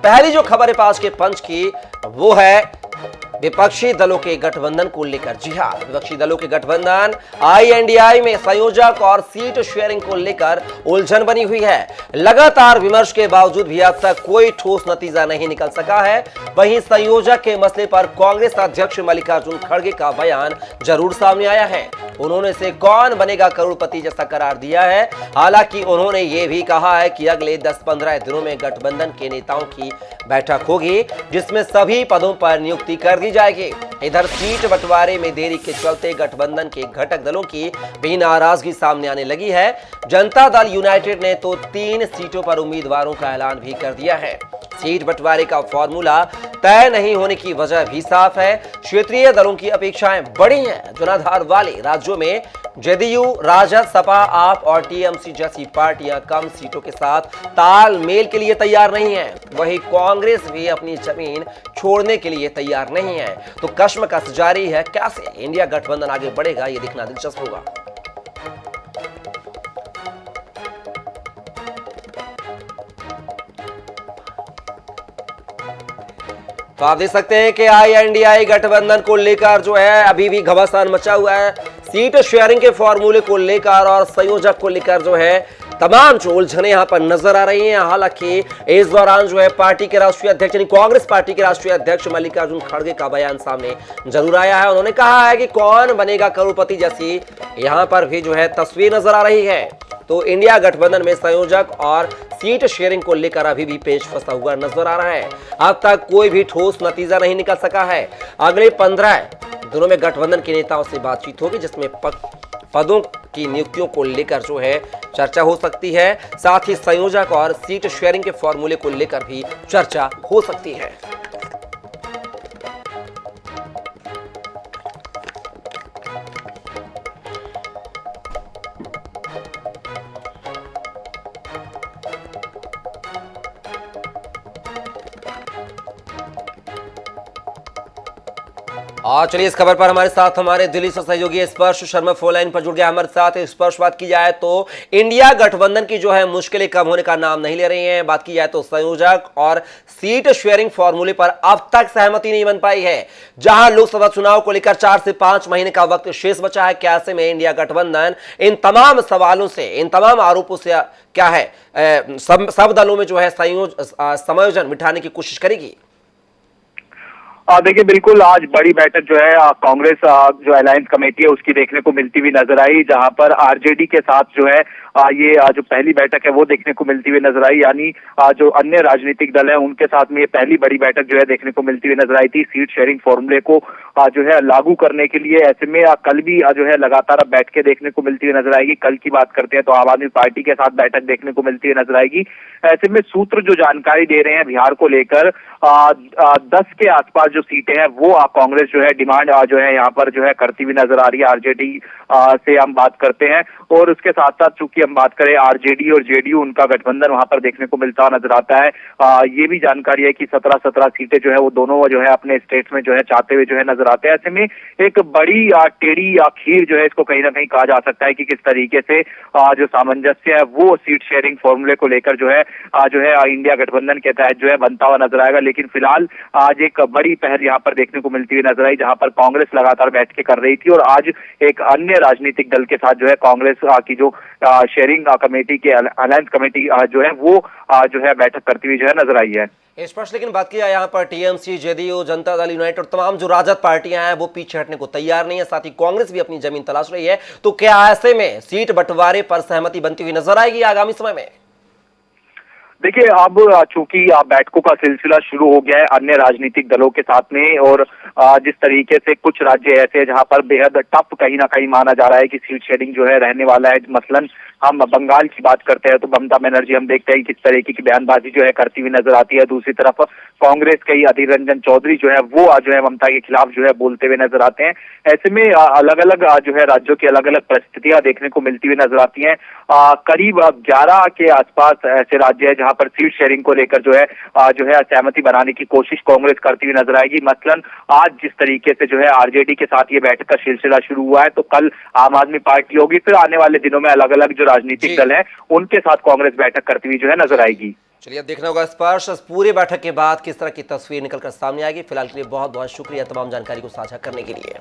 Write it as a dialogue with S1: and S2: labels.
S1: पहली जो खबर है पास के पंच की वो है विपक्षी दलों के गठबंधन को लेकर। जी हां, विपक्षी दलों के गठबंधन आईएनडीआई में संयोजक और सीट शेयरिंग को लेकर उलझन बनी हुई है। लगातार विमर्श के बावजूद भी अब तक कोई ठोस नतीजा नहीं निकल सका है। वहीं संयोजक के मसले पर कांग्रेस अध्यक्ष मल्लिकार्जुन खड़गे का बयान जरूर सामने आया है। उन्होंने इसे कौन बनेगा करोड़पति जैसा करार दिया है। हालांकि उन्होंने यह भी कहा है कि अगले 10-15 दिनों में गठबंधन के नेताओं की बैठक होगी जिसमें सभी पदों पर नियुक्ति कर दी जाएगी। इधर सीट बंटवारे में देरी के चलते गठबंधन के घटक दलों की भी नाराजगी सामने आने लगी है। जनता दल यूनाइटेड ने तो 3 सीटों पर उम्मीदवारों का ऐलान भी कर दिया है। सीट बंटवारे का फॉर्मूला तय नहीं होने की वजह भी साफ है। क्षेत्रीय दलों की अपेक्षाएं बड़ी हैं। जनाधार वाले राज्यों में जदयू, राजद, सपा, आप और टीएमसी जैसी पार्टियां कम सीटों के साथ तालमेल के लिए तैयार नहीं है। वहीं कांग्रेस भी अपनी जमीन छोड़ने के लिए तैयार नहीं है। तो कश्मकश जारी है। कैसे इंडिया गठबंधन आगे बढ़ेगा ये देखना दिलचस्प होगा। तो आप देख सकते हैं कि आईएनडीआई गठबंधन को लेकर जो है अभी भी घमासान मचा हुआ है। सीट शेयरिंग के फॉर्मूले को लेकर और संयोजक को लेकर जो है तमाम जो उलझने यहां पर नजर आ रही हैं। हालांकि इस दौरान जो है पार्टी के राष्ट्रीय अध्यक्ष यानी कांग्रेस पार्टी के राष्ट्रीय अध्यक्ष मल्लिकार्जुन खड़गे का बयान सामने जरूर आया है। उन्होंने कहा है कि कौन बनेगा करोड़पति जैसी यहां पर भी जो है तस्वीर नजर आ रही है। तो इंडिया गठबंधन में संयोजक और सीट शेयरिंग को लेकर अभी भी पेच फंसा हुआ नजर आ रहा है। अब तक कोई भी ठोस नतीजा नहीं निकल सका है। अगले 15 दिनों में गठबंधन के नेताओं से बातचीत होगी जिसमें पदों की नियुक्तियों को लेकर जो है चर्चा हो सकती है। साथ ही संयोजक और सीट शेयरिंग के फॉर्मूले को लेकर भी चर्चा हो सकती है। और चलिए इस खबर पर हमारे साथ हमारे दिल्ली से सहयोगी स्पर्श शर्मा फोन लाइन पर जुड़ गया हमारे साथ। स्पर्श, बात की जाए तो इंडिया गठबंधन की जो है मुश्किलें कम होने का नाम नहीं ले रही हैं। बात की जाए तो संयोजक और सीट शेयरिंग फॉर्मूले पर अब तक सहमति नहीं बन पाई है। जहां लोकसभा चुनाव को लेकर 4 से 5 महीने का वक्त शेष बचा है। क्या ऐसे में इंडिया गठबंधन इन तमाम सवालों से, इन तमाम आरोपों से क्या है सब दलों में जो है समायोजन बिठाने की कोशिश करेगी?
S2: देखिए, बिल्कुल आज बड़ी बैठक जो है कांग्रेस जो अलायंस कमेटी है उसकी देखने को मिलती हुई नजर आई, जहां पर आरजेडी के साथ जो है ये जो पहली बैठक है वो देखने को मिलती हुई नजर आई। यानी जो अन्य राजनीतिक दल है उनके साथ में ये पहली बड़ी बैठक जो है देखने को मिलती हुई नजर आई थी सीट शेयरिंग फॉर्मूले को जो है लागू करने के लिए। ऐसे में कल भी जो है लगातार बैठकें देखने को मिलती हुई नजर आएगी। कल की बात करते हैं तो आम आदमी पार्टी के साथ बैठक देखने को मिलती हुई नजर आएगी। ऐसे में सूत्र जो जानकारी दे रहे हैं बिहार को लेकर 10 के आसपास जो सीटें हैं वो कांग्रेस जो है डिमांड जो है यहाँ पर जो है करती हुई नजर आ रही है। आरजेडी से हम बात करते हैं और उसके साथ साथ चूंकि हम बात करें आरजेडी और जेडीयू उनका गठबंधन वहां पर देखने को मिलता नजर आता है। ये भी जानकारी है कि 17 सीटें जो है वो दोनों जो है अपने स्टेट्स में जो है चाहते हुए जो है नजर आते हैं। ऐसे में एक बड़ी टेढ़ी खीर जो है इसको कहीं ना कहीं कहा जा सकता है कि किस तरीके से जो सामंजस्य है वो सीट शेयरिंग फॉर्मूले को लेकर जो है इंडिया गठबंधन के तहत जो है बनता हुआ नजर आएगा। लेकिन फिलहाल आज एक बड़ी पहल यहाँ पर देखने को मिलती हुई नजर आई, जहां पर कांग्रेस लगातार बैठकें कर रही थी और आज एक अन्य राजनीतिक दल के साथ जो है कांग्रेस की जो शेयरिंग कमेटी के अलायंस कमेटी जो है वो जो है बैठक करती हुई जो है नजर आई है।
S1: स्पष्ट, लेकिन बात किया यहाँ पर टीएमसी, जदयू, जनता दल यूनाइटेड और तमाम जो राजद पार्टियां हैं वो पीछे हटने को तैयार नहीं है। साथ ही कांग्रेस भी अपनी जमीन तलाश रही है। तो क्या ऐसे में सीट बंटवारे पर सहमति बनती हुई नजर आएगी आगामी समय में?
S2: देखिए, अब चूंकि बैठकों का सिलसिला शुरू हो गया है अन्य राजनीतिक दलों के साथ में और जिस तरीके से कुछ राज्य ऐसे हैं जहां पर बेहद टफ कहीं ना कहीं माना जा रहा है कि सीट शेयरिंग जो है रहने वाला है। मसलन हम बंगाल की बात करते हैं तो ममता बनर्जी हम देखते हैं किस तरीके की बयानबाजी जो है करती हुई नजर आती है। दूसरी तरफ कांग्रेस के अधीर रंजन चौधरी जो है वो जो है ममता के खिलाफ जो है बोलते हुए नजर आते हैं। ऐसे में अलग अलग जो है राज्यों की अलग अलग परिस्थितियां देखने को मिलती हुई नजर आती हैं। करीब 11 के आसपास ऐसे राज्य है जहां पर सीट शेयरिंग को लेकर जो है सहमति बनाने की कोशिश कांग्रेस करती हुई नजर आएगी। मसलन आज जिस तरीके से जो है आरजेडी के साथ ये बैठक का सिलसिला शुरू हुआ है तो कल आम आदमी पार्टी होगी, फिर आने वाले दिनों में अलग अलग जो राजनीतिक दल है उनके साथ कांग्रेस बैठक करती हुई जो है नजर आएगी।
S1: चलिए अब देखना होगा स्पर्श पूरे बैठक के बाद किस तरह की तस्वीर निकलकर सामने आएगी। फिलहाल के लिए बहुत बहुत शुक्रिया तमाम जानकारी को साझा करने के लिए।